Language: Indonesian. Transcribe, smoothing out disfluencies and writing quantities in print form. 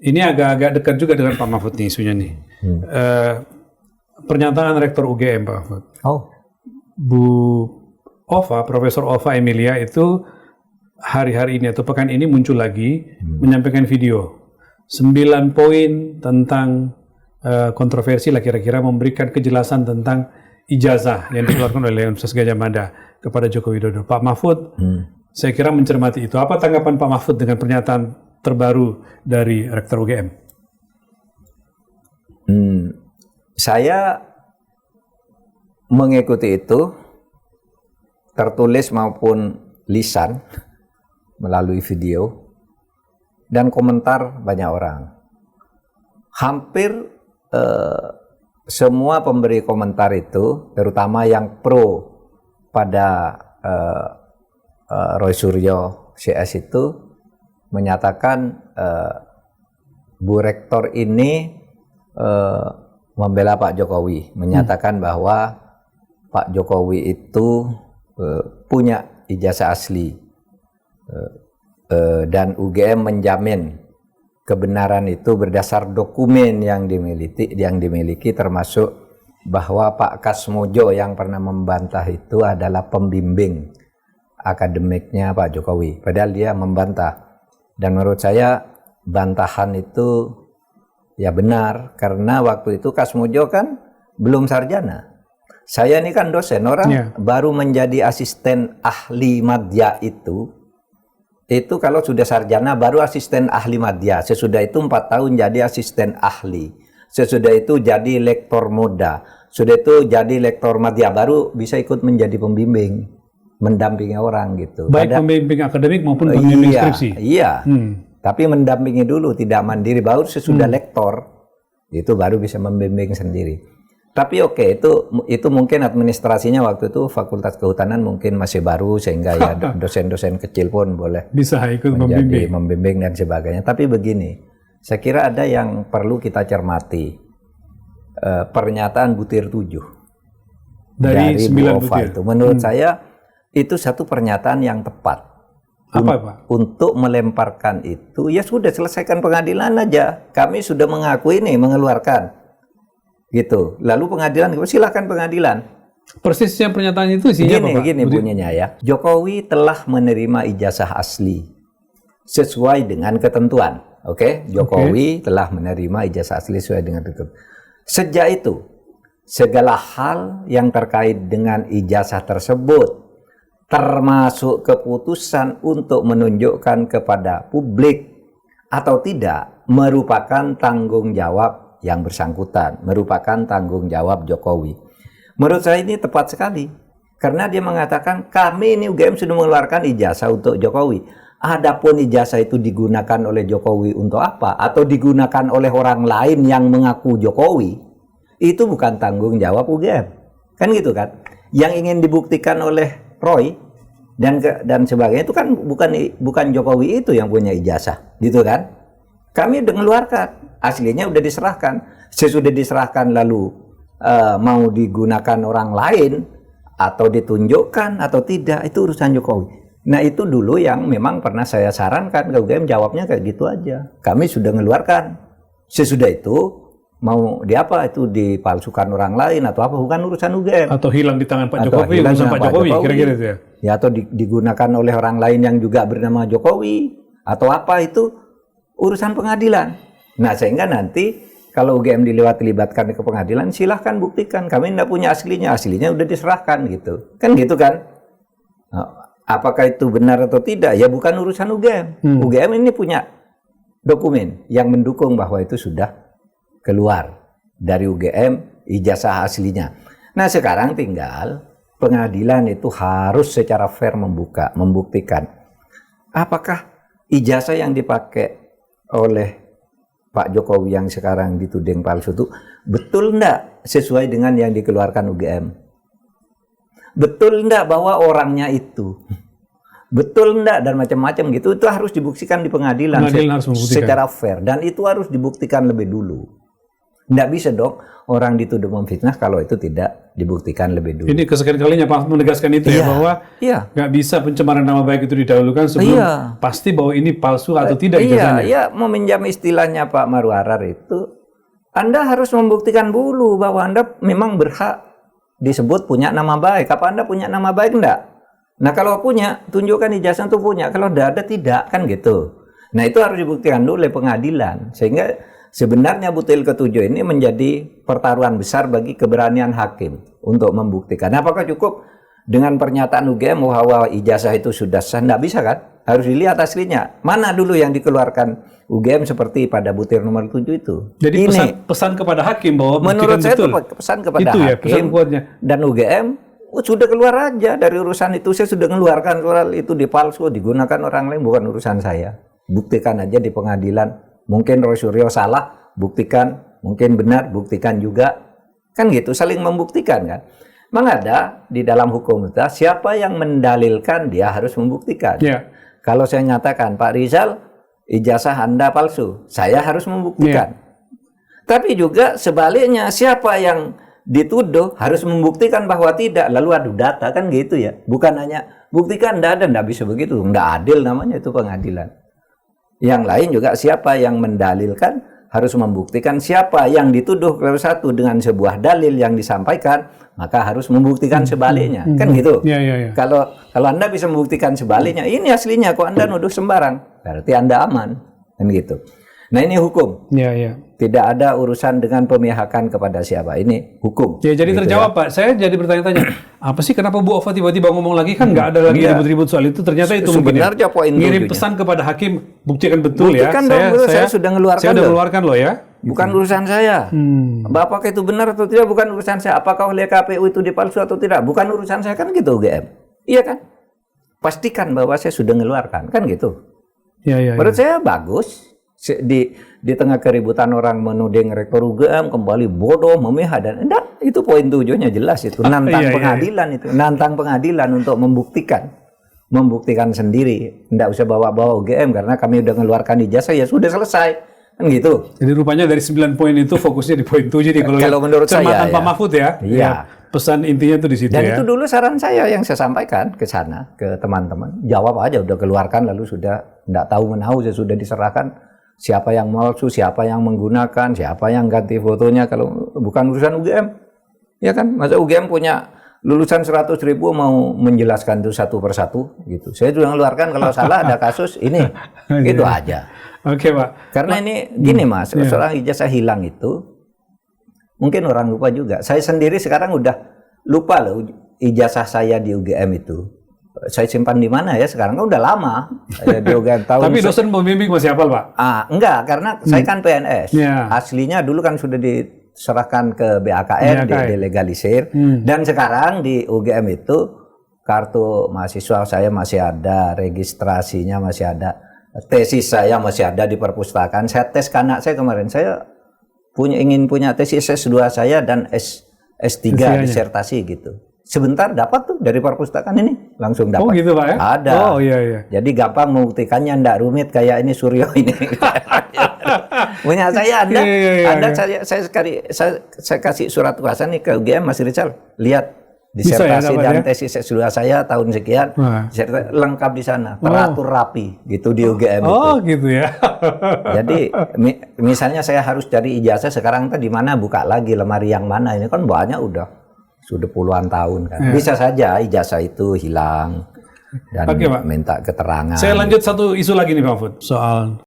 Ini agak-agak dekat juga dengan Pak Mahfud nih isunya nih. Pernyataan Rektor UGM Pak Mahfud. Bu Ova, Profesor Ova Emilia itu hari-hari ini atau pekan ini muncul lagi menyampaikan video 9 poin tentang kontroversi lah kira-kira memberikan kejelasan tentang ijazah yang dikeluarkan oleh Universitas Gadjah Mada kepada Joko Widodo. Pak Mahfud, saya kira mencermati itu. Apa tanggapan Pak Mahfud dengan pernyataan terbaru dari Rektor UGM? Saya mengikuti itu, tertulis maupun lisan, melalui video, dan komentar banyak orang. Hampir semua pemberi komentar itu, terutama yang pro pada Roy Suryo CS itu, menyatakan Bu Rektor ini membela Pak Jokowi, menyatakan bahwa Pak Jokowi itu punya ijazah asli dan UGM menjamin kebenaran itu berdasar dokumen yang dimiliki termasuk bahwa Pak Kasmojo yang pernah membantah itu adalah pembimbing akademiknya Pak Jokowi, padahal dia membantah. Dan menurut saya bantahan itu ya benar, karena waktu itu Kasmojo kan belum sarjana. Saya ini kan dosen, orang baru menjadi asisten ahli madya itu kalau sudah sarjana baru asisten ahli madya. Sesudah itu 4 tahun jadi asisten ahli. Sesudah itu jadi lektor muda. Sudah itu jadi lektor madya, baru bisa ikut menjadi pembimbing, mendampingi orang gitu. Baik pembimbing akademik maupun pembimbing skripsi. Iya. Tapi mendampingi dulu, tidak mandiri. Baru sesudah lektor itu baru bisa membimbing sendiri. Tapi oke, itu mungkin administrasinya waktu itu Fakultas Kehutanan mungkin masih baru, sehingga ya dosen-dosen kecil pun boleh bisa ikut membimbing dan sebagainya. Tapi begini, saya kira ada yang perlu kita cermati. Pernyataan butir 7 dari Bu Ova itu, menurut saya itu satu pernyataan yang tepat. Apa Pak? Untuk melemparkan itu, ya sudah selesaikan pengadilan aja. Kami sudah mengakui nih, mengeluarkan. Gitu. Lalu pengadilan, silakan pengadilan. Persisnya pernyataan itu isinya apa Pak? Gini bunyinya ya. Jokowi telah menerima ijazah asli sesuai dengan ketentuan. Oke? Jokowi telah menerima ijazah asli sesuai dengan ketentuan. Sejak itu, segala hal yang terkait dengan ijazah tersebut, termasuk keputusan untuk menunjukkan kepada publik atau tidak, merupakan tanggung jawab yang bersangkutan, merupakan tanggung jawab Jokowi. Menurut saya ini tepat sekali, karena dia mengatakan kami ini UGM sudah mengeluarkan ijazah untuk Jokowi. Adapun ijazah itu digunakan oleh Jokowi untuk apa, atau digunakan oleh orang lain yang mengaku Jokowi, itu bukan tanggung jawab UGM, kan gitu kan? Yang ingin dibuktikan oleh Roy dan sebagainya itu kan bukan Jokowi itu yang punya ijazah, gitu kan? Kami udah mengeluarkan, aslinya udah diserahkan. Sesudah diserahkan lalu mau digunakan orang lain atau ditunjukkan atau tidak, itu urusan Jokowi. Nah itu dulu yang memang pernah saya sarankan ke UGM, jawabnya kayak gitu aja. Kami sudah mengeluarkan. Sesudah itu mau diapa, itu dipalsukan orang lain atau apa, bukan urusan UGM. Atau hilang di tangan Pak Jokowi, urusan Pak Jokowi, kira-kira itu ya. Ya, atau digunakan oleh orang lain yang juga bernama Jokowi atau apa, itu urusan pengadilan. Nah sehingga nanti kalau UGM libatkan ke pengadilan, silahkan buktikan. Kami tidak punya aslinya udah diserahkan gitu. Kan gitu kan. Nah, apakah itu benar atau tidak? Ya bukan urusan UGM. UGM ini punya dokumen yang mendukung bahwa itu sudah keluar dari UGM ijazah aslinya. Nah sekarang tinggal pengadilan itu harus secara fair membuktikan apakah ijazah yang dipakai oleh Pak Jokowi yang sekarang dituding palsu itu betul enggak sesuai dengan yang dikeluarkan UGM. Betul enggak bahwa orangnya itu, betul enggak, dan macam-macam gitu. Itu harus dibuktikan di pengadilan harus secara fair, dan itu harus dibuktikan lebih dulu. Nggak bisa dong orang dituduh memfitnah kalau itu tidak dibuktikan lebih dulu. Ini kesekian kalinya Pak menegaskan itu ya, bahwa nggak bisa pencemaran nama baik itu didahulukan sebelum pasti bahwa ini palsu atau tidak ijazahnya. Iya, meminjam istilahnya Pak Marwarar itu, Anda harus membuktikan dulu bahwa Anda memang berhak disebut punya nama baik. Apa Anda punya nama baik enggak? Nah kalau punya, tunjukkan ijazah itu punya. Kalau enggak ada, tidak, kan gitu. Nah itu harus dibuktikan dulu oleh pengadilan. Sehingga sebenarnya butil ketujuh ini menjadi pertaruhan besar bagi keberanian hakim untuk membuktikan. Apakah cukup dengan pernyataan UGM bahwa ijazah itu sudah sah? Enggak bisa kan? Harus dilihat aslinya. Mana dulu yang dikeluarkan UGM seperti pada butir nomor 7 itu. Jadi pesan kepada hakim bahwa menurut saya betul. itu pesan kepada itu ya, hakim pesan kuatnya. Dan UGM sudah keluar aja dari urusan itu. Saya sudah mengeluarkan soal itu dipalsu, digunakan orang lain, bukan urusan saya. Buktikan aja di pengadilan. Mungkin Roy Suryo salah, buktikan. Mungkin benar, buktikan juga. Kan gitu, saling membuktikan kan. Memang ada di dalam hukum kita, siapa yang mendalilkan dia harus membuktikan. Kalau saya nyatakan, Pak Rizal, ijazah Anda palsu, saya harus membuktikan. Tapi juga sebaliknya, siapa yang dituduh harus membuktikan bahwa tidak, lalu adu data, kan gitu ya. Bukan hanya buktikan tidak ada, tidak bisa begitu, tidak adil namanya itu pengadilan. Yang lain juga siapa yang mendalilkan harus membuktikan, siapa yang dituduh kalau satu dengan sebuah dalil yang disampaikan, maka harus membuktikan sebaliknya, kan gitu. Kalau Anda bisa membuktikan sebaliknya, ini aslinya kok Anda nuduh sembarang, berarti Anda aman, kan gitu. Nah ini hukum. Tidak ada urusan dengan pemihakan kepada siapa. Ini hukum. Ya jadi gitu terjawab Pak. Saya jadi bertanya-tanya, apa sih kenapa Bu Ova tiba-tiba ngomong lagi, kan nggak ada lagi ribut-ribut soal itu. Ternyata itu sebenarnya poin ngirim pesan kepada hakim, buktikan betul buktikan ya. Saya sudah mengeluarkan. Saya sudah mengeluarkan loh ya. Bukan urusan saya. Apakah itu benar atau tidak bukan urusan saya. Apakah oleh KPU itu dipalsu atau tidak bukan urusan saya, kan gitu UGM. Iya kan? Pastikan bahwa saya sudah mengeluarkan, kan gitu. Menurut saya bagus. Di tengah keributan orang menuding rektor UGM kembali bodoh, memihak dan enggak, itu poin 7-nya jelas itu. Nantang pengadilan itu. Nantang pengadilan untuk membuktikan sendiri. Enggak usah bawa-bawa UGM karena kami udah mengeluarkan ijazah, ya sudah selesai. Kan gitu. Jadi rupanya dari 9 poin itu fokusnya di poin 7 nih kalau menurut saya Pak Mahfud ya. Pesan intinya itu di situ. Dan itu dulu saran saya yang saya sampaikan ke sana ke teman-teman. Jawab aja, udah keluarkan lalu sudah enggak tahu menahu, saya sudah diserahkan. Siapa yang palsu, siapa yang menggunakan, siapa yang ganti fotonya, kalau bukan urusan UGM. Ya kan, masa UGM punya lulusan 100.000 mau menjelaskan itu satu persatu gitu. Saya juga mengeluarkan kalau salah ada kasus ini. Gitu aja. Oke, Pak. Karena ini gini Mas, seorang ijazah hilang itu mungkin orang lupa juga. Saya sendiri sekarang udah lupa loh ijazah saya di UGM itu. Saya simpan di mana ya sekarang, kan udah lama di UGM tahun. Tapi dosen pembimbing masih hafal Pak? Enggak, karena saya kan PNS. Aslinya dulu kan sudah diserahkan ke BAKN, dilegalisir. Dan sekarang di UGM itu kartu mahasiswa saya masih ada, registrasinya masih ada, tesis saya masih ada di perpustakaan. Saya tes ke anak saya kemarin, saya ingin punya tesis S2 saya dan S3 disertasi gitu. Sebentar dapat tuh dari perpustakaan ini, langsung dapat. Oh gitu Pak ya? Ada. Oh iya. Jadi gampang membuktikannya, ndak rumit kayak ini Suryo ini. Punya saya Anda, saya kasih surat kuasa nih ke UGM Mas Rizal. Lihat disertasi dan tesis S2 saya tahun sekian, lengkap di sana, teratur rapi gitu di UGM itu. Oh gitu ya. Jadi misalnya saya harus cari ijazah sekarang di mana, buka lagi lemari yang mana, ini kan banyak sudah puluhan tahun kan. Bisa saja ijazah itu hilang dan minta keterangan. Saya lanjut satu isu lagi nih Pak Mahfud soal